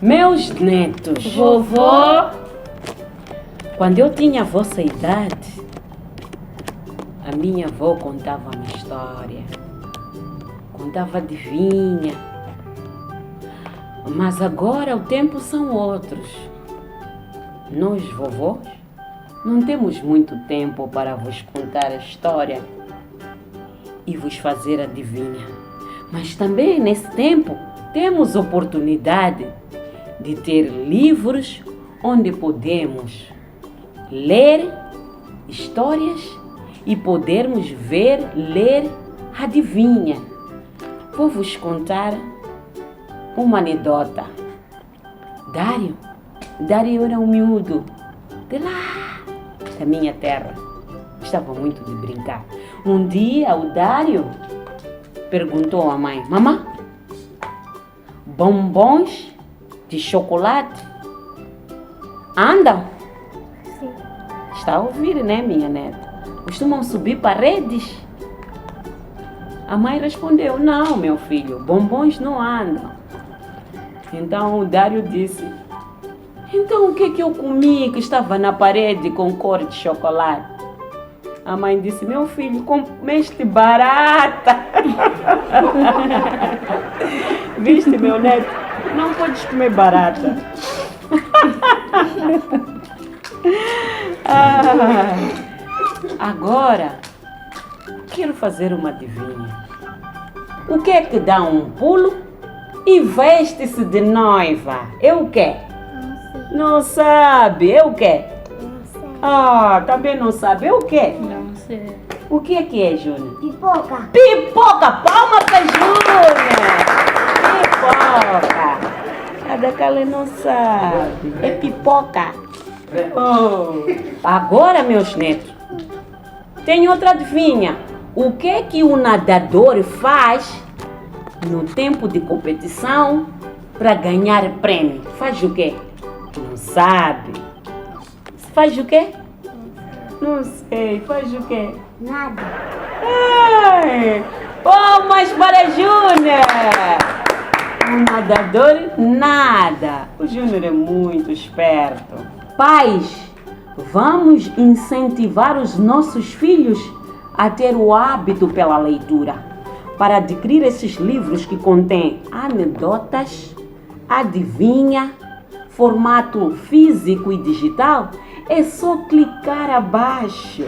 Meus netos, Vovó, quando eu tinha a vossa idade, a minha avó contava uma história, contava adivinha. Mas agora o tempo são outros. Nós, vovós, não temos muito tempo para vos contar a história e vos fazer adivinha. Mas também nesse tempo temos oportunidade de ter livros onde podemos ler histórias e podermos ver, ler adivinha. Vou vos contar uma anedota. Dário era um miúdo de lá, da minha terra. Gostava muito de brincar. Um dia o Dário perguntou à mãe: mamãe, bombons de chocolate andam? sim. Está a ouvir, né, minha neta? Costumam subir paredes? A mãe respondeu: não, meu filho, bombons não andam. Então o Dário disse: então o que é que eu comi que estava na parede com cor de chocolate? A mãe disse: meu filho, comeste barata. Viste, meu neto? Não podes comer barata. Agora, quero fazer uma adivinha. O que é que dá um pulo e veste-se de noiva? É o quê? Não sei. Não sabe. É o quê? Não sei. Também não sabe. É o quê? Não sei. O que é, Júnior? Pipoca. Pipoca! Palma para Júnior! Pipoca! A da Kale não sabe. É pipoca. Agora, meus netos, tem outra adivinha. O que é que o nadador faz no tempo de competição para ganhar prêmio? Faz o quê? Não sabe. Faz o quê? Não sei. Faz o quê? Nada. Ai, palmas para Júnior! O nadador nada. O Júnior é muito esperto. Pais, vamos incentivar os nossos filhos a ter o hábito pela leitura, para adquirir esses livros que contêm anedotas, adivinha, formato físico e digital. É só clicar abaixo.